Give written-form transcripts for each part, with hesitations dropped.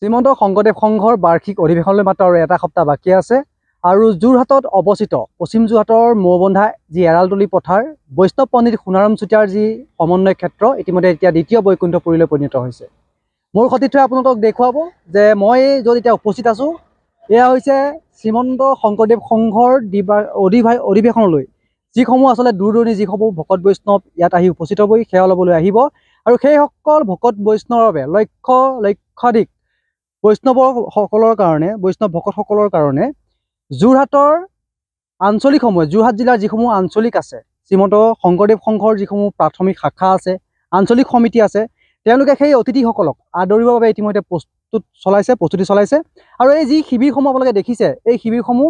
শ্ৰীমন্ত শংকৰদেৱ সংঘৰ বাৰ্ষিক অধিৱেশনলৈ মাত্ৰ আৰু এটা সপ্তাহ বাকী আছে আৰু যোৰহাটত অৱস্থিত পশ্চিম যোৰহাটৰ মৌবন্ধা যি এৰালতলী পথাৰ বৈষ্ণৱ পণ্ডিত সোণাৰাম চুতীয়াৰ যি সমন্বয় ক্ষেত্ৰ ইতিমধ্যে এতিয়া দ্বিতীয় বৈকুণ্ঠপুৰীলৈ পৰিণত হৈছে। মোৰ সতীৰ্থই আপোনালোকক দেখুৱাব যে মই য'ত এতিয়া উপস্থিত আছোঁ এয়া হৈছে শ্ৰীমন্ত শংকৰদেৱ সংঘৰ অধিৱেশনলৈ যিসমূহ আচলতে দূৰ দূৰণি যিসমূহ ভকত বৈষ্ণৱ ইয়াত আহি উপস্থিত হ'বহি সেৱা ল'বলৈ আহিব আৰু সেইসকল ভকত বৈষ্ণৱৰ বাবে লক্ষাধিক বৈষ্ণৱ ভকতসকলৰ কাৰণে যোৰহাটৰ আঞ্চলিকসমূহে যোৰহাট জিলাৰ যিসমূহ আঞ্চলিক আছে শ্ৰীমন্ত শংকৰদেৱ সংঘৰ যিসমূহ প্ৰাথমিক শাখা আছে আঞ্চলিক সমিতি আছে তেওঁলোকে সেই অতিথিসকলক আদৰিবৰ বাবে ইতিমধ্যে প্ৰস্তুতি চলাইছে আৰু এই যি শিবিৰসমূহ আপোনালোকে দেখিছে এই শিবিৰসমূহ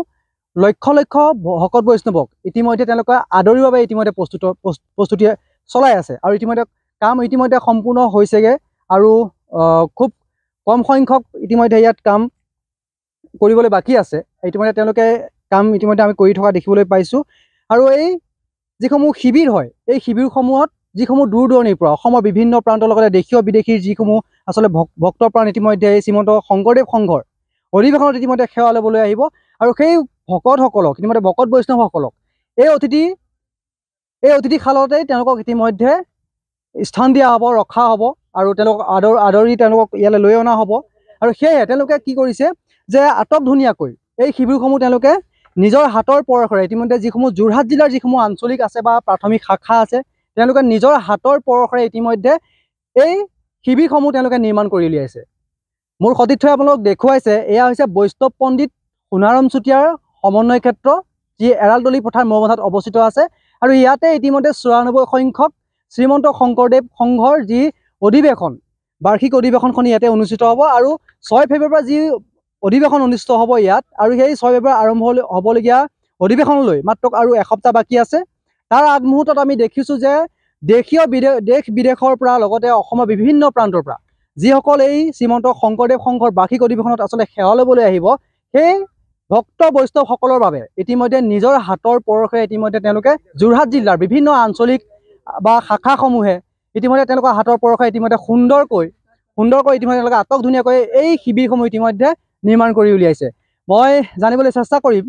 লক্ষ লক্ষ ভকত বৈষ্ণৱক ইতিমধ্যে তেওঁলোকে আদৰিবৰ বাবে ইতিমধ্যে প্ৰস্তুতি চলাই আছে আৰু কাম ইতিমধ্যে সম্পূৰ্ণ হৈছেগৈ আৰু খুব কম সংখ্যক ইতিমধ্যে ইয়াত কাম কৰিবলৈ বাকী আছে। ইতিমধ্যে তেওঁলোকে কাম ইতিমধ্যে আমি কৰি থকা দেখিবলৈ পাইছোঁ আৰু এই যিসমূহ শিবিৰ হয় এই শিবিৰসমূহত যিসমূহ দূৰ দূৰণিৰ পৰা অসমৰ বিভিন্ন প্ৰান্তৰ লগতে দেশীয় বিদেশীৰ যিসমূহ আচলতে ভক্তপ্ৰাণ ইতিমধ্যে এই শ্ৰীমন্ত শংকৰদেৱ সংঘৰ অধিৱেশনত ইতিমধ্যে সেৱা ল'বলৈ আহিব আৰু সেই ভকতসকলক ইতিমধ্যে ভকত বৈষ্ণৱসকলক এই অতিথিশালতেই তেওঁলোকক ইতিমধ্যে স্থান দিয়া হ'ব, ৰখা হ'ব আৰু তেওঁলোকক আদৰি তেওঁলোকক ইয়ালৈ লৈ অনা হ'ব আৰু সেয়ে তেওঁলোকে কি কৰিছে যে আটক ধুনীয়াকৈ এই শিবিৰসমূহ তেওঁলোকে নিজৰ হাতৰ পৰশেৰে ইতিমধ্যে যিসমূহ যোৰহাট জিলাৰ যিসমূহ আঞ্চলিক আছে বা প্ৰাথমিক শাখা আছে তেওঁলোকে নিজৰ হাতৰ পৰশেৰে ইতিমধ্যে এই শিবিৰসমূহ তেওঁলোকে নিৰ্মাণ কৰি উলিয়াইছে। মোৰ সতীৰ্থই আপোনালোকক দেখুৱাইছে এয়া হৈছে বৈষ্ণৱ পণ্ডিত সোণাৰাম চুতীয়াৰ সমন্বয় ক্ষেত্ৰ যি এৰালতলী পথাৰ মৌবন্ধাত অৱস্থিত আছে আৰু ইয়াতে ইতিমধ্যে ৯৪ সংখ্যক শ্ৰীমন্ত শংকৰদেৱ সংঘৰ যি অধিৱেশন বাৰ্ষিক অধিৱেশনখনি ইয়াতে অনুষ্ঠিত হ'ব আৰু ৬ ফেব্ৰুৱাৰীৰ পৰা যি অধিৱেশন অনুষ্ঠিত হ'ব ইয়াত আৰু সেই ৬ ফেব্ৰুৱাৰী আৰম্ভ হ'বলগীয়া অধিৱেশনলৈ মাত্ৰ আৰু এসপ্তাহ বাকী আছে। তাৰ আগমুহূৰ্তত আমি দেখিছোঁ যে দেশ বিদেশৰ পৰা লগতে অসমৰ বিভিন্ন প্ৰান্তৰ পৰা যিসকল এই শ্ৰীমন্ত শংকৰদেৱ সংঘৰ বাৰ্ষিক অধিৱেশনত আচলতে সেৱা ল'বলৈ আহিব সেই ভক্ত বৈষ্ণৱসকলৰ বাবে ইতিমধ্যে নিজৰ হাতৰ পৰশেৰে ইতিমধ্যে তেওঁলোকে যোৰহাট জিলাৰ বিভিন্ন আঞ্চলিক বা শাখাসমূহে ইতিমধ্যে তেওঁলোকৰ হাতৰ পৰশেৰে ইতিমধ্যে সুন্দৰকৈ ইতিমধ্যে তেওঁলোকে আটক ধুনীয়াকৈ এই শিবিৰসমূহ ইতিমধ্যে নিৰ্মাণ কৰি উলিয়াইছে। মই জানিবলৈ চেষ্টা কৰিম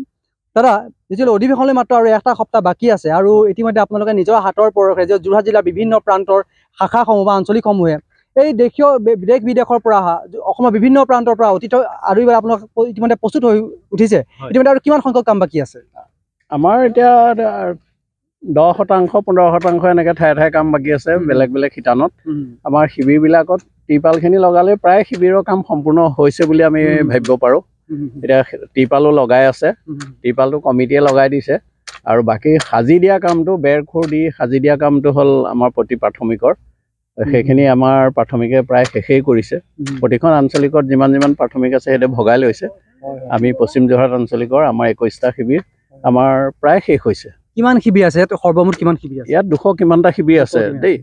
দাদা যিটো অধিৱেশনলৈ মাত্ৰ আৰু এটা সপ্তাহ বাকী আছে আৰু ইতিমধ্যে আপোনালোকে নিজৰ হাতৰ পৰশেৰে যে যোৰহাট জিলাৰ বিভিন্ন প্ৰান্তৰ শাখাসমূহ বা আঞ্চলিকসমূহে এই দেশ বিদেশৰ পৰা অহা অসমৰ বিভিন্ন প্ৰান্তৰ পৰা অতিথি আদৰিবলৈ আপোনালোক ইতিমধ্যে প্ৰস্তুত হৈ উঠিছে ইতিমধ্যে আৰু কিমান সংখ্যক কাম বাকী আছে? আমাৰ এতিয়া 10% 15% এনেকৈ ঠায়ে ঠায়ে কাম বাকী আছে বেলেগ বেলেগ শিতানত। আমাৰ শিবিৰবিলাকত ত্ৰিপালখিনি লগালে প্ৰায় শিবিৰৰ কাম সম্পূৰ্ণ হৈছে বুলি আমি ভাবিব পাৰোঁ। এতিয়া ত্ৰিপালো লগাই আছে, ত্ৰিপালটো কমিটিয়ে লগাই দিছে আৰু বাকী সাজি দিয়া কামটো বেৰ খুৰ দি সাজি দিয়া কামটো হ'ল আমাৰ প্ৰতি প্ৰাথমিকৰ। সেইখিনি আমাৰ প্ৰাথমিকে প্ৰায় শেষেই কৰিছে। প্ৰতিখন আঞ্চলিকত যিমান প্ৰাথমিক আছে সেইটো ভগাই লৈছে। আমি পশ্চিম যোৰহাট আঞ্চলিকৰ আমাৰ 21টা শিবিৰ আমাৰ প্ৰায় শেষ হৈছে। কিমান শিবিৰ আছে ইয়াত? সৰ্বমুঠ কিমান শিবিৰ আছে? ইয়াত 200 কিমানটা শিবিৰ আছে দেই,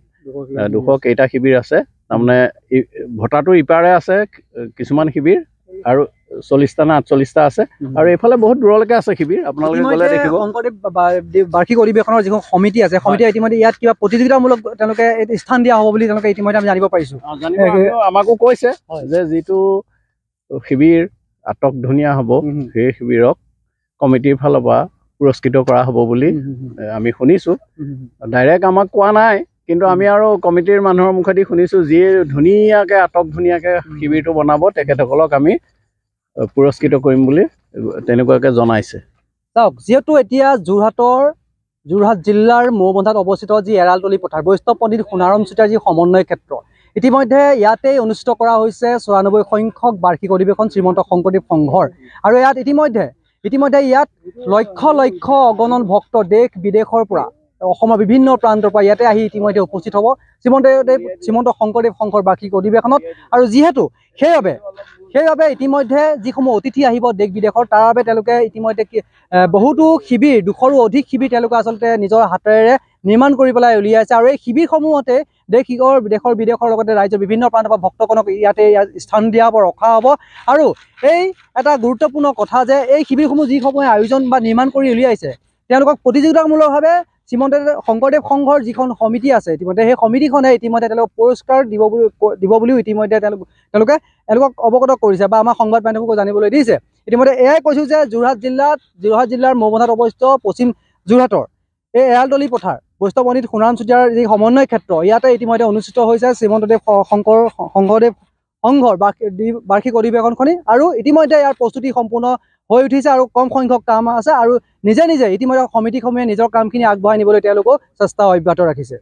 200 কেইটা শিবিৰ আছে। তাৰমানে ভটাটোৰ ইপাৰে আছে কিছুমান শিবিৰ আৰু 40টা নে 48টা আছে আৰু এইফালে বহুত দূৰলৈকে আছে শিবিৰ। আপোনালোকে গ'লে দেখিব। শংকৰদেৱ বাৰ্ষিক অধিৱেশনৰ যিখন সমিতি আছে সমিতিয়ে ইতিমধ্যে ইয়াত কিবা প্ৰতিযোগিতামূলক তেওঁলোকে স্থান দিয়া হ'ব বুলি তেওঁলোকে ইতিমধ্যে আমি জানিব পাৰিছোঁ। আমাকো কৈছে যে যিটো শিবিৰ আটক ধুনীয়া হ'ব সেই শিবিৰক কমিটিৰ ফালৰ পৰা পুৰস্কৃত কৰা হ'ব বুলি আমি শুনিছোঁ। ডাইৰেক্ট আমাক কোৱা নাই কিন্তু আমি আৰু কমিটিৰ মানুহৰ মুখেদি শুনিছোঁ যিয়ে ধুনীয়াকৈ আটক ধুনীয়াকৈ শিবিৰটো বনাব তেখেতসকলক আমি পুৰস্কৃত কৰিম বুলি তেনেকুৱাকৈ জনাইছে। চাওক যিহেতু এতিয়া যোৰহাট জিলাৰ মৌবন্ধাত অৱস্থিত যি এৰালতলী পথাৰ বৈষ্ণৱ পণ্ডিত সোণাৰাম চুতীয়াৰ যি সমন্বয় ক্ষেত্ৰ ইতিমধ্যে ইয়াতেই অনুষ্ঠিত কৰা হৈছে ৯৪ সংখ্যক বাৰ্ষিক অধিৱেশন শ্ৰীমন্ত শংকৰদেৱ সংঘৰ আৰু ইয়াত ইতিমধ্যে ইয়াত লক্ষ লক্ষ অগণন ভক্ত দেশ বিদেশৰ পৰা অসমৰ বিভিন্ন প্ৰান্তৰ পৰা ইয়াতে আহি ইতিমধ্যে উপস্থিত হ'ব শ্ৰীমন্ত শংকৰদেৱ সংঘৰ বাৰ্ষিক অধিৱেশনত আৰু যিহেতু সেইবাবে ইতিমধ্যে যিসমূহ অতিথি আহিব দেশ বিদেশৰ তাৰ বাবে তেওঁলোকে ইতিমধ্যে বহুতো শিবিৰ 200ৰো অধিক শিবিৰ তেওঁলোকে আচলতে নিজৰ হাতেৰে নিৰ্মাণ কৰি পেলাই উলিয়াইছে আৰু এই শিবিৰসমূহতে দেশৰ বিদেশৰ লগতে ৰাজ্যৰ বিভিন্ন প্ৰান্তৰ পৰা ভক্তগণক ইয়াত স্থান দিয়া হ'ব, ৰখা হ'ব আৰু এই এটা গুৰুত্বপূৰ্ণ কথা যে এই শিবিৰসমূহ যিসমূহে আয়োজন বা নিৰ্মাণ কৰি উলিয়াইছে তেওঁলোকক প্ৰতিযোগিতামূলকভাৱে শ্ৰীমন্ত শংকৰদেৱ সংঘৰ যিখন সমিতি আছে ইতিমধ্যে সেই সমিতিখনে ইতিমধ্যে তেওঁলোকক পুৰস্কাৰ দিব বুলিও ইতিমধ্যে তেওঁলোকে অৱগত কৰিছে বা আমাৰ সংবাদ মাধ্যমকো জানিবলৈ দিছে। ইতিমধ্যে এয়াই কৈছোঁ যে যোৰহাট জিলাৰ মৌবন্ধাত অৱস্থিত পশ্চিম যোৰহাটৰ এই এৰালতলী পথাৰ বৈষ্ণৱ পণ্ডিত সোণাৰাম চুতীয়াৰ যি সমন্বয় ক্ষেত্ৰ ইয়াতে ইতিমধ্যে অনুষ্ঠিত হৈছে শ্ৰীমন্তদেৱ শংকৰদেৱ সংঘৰ বাৰ্ষিক অধিৱেশনখনি আৰু ইতিমধ্যে ইয়াৰ প্ৰস্তুতি সম্পূৰ্ণ হৈ উঠিছে আৰু কম সংখ্যক কাম আছে আৰু নিজে ইতিমধ্যে সমিতিসমূহে নিজৰ কামখিনি আগবঢ়াই নিবলৈ তেওঁলোকেও চেষ্টা অব্যাহত ৰাখিছে।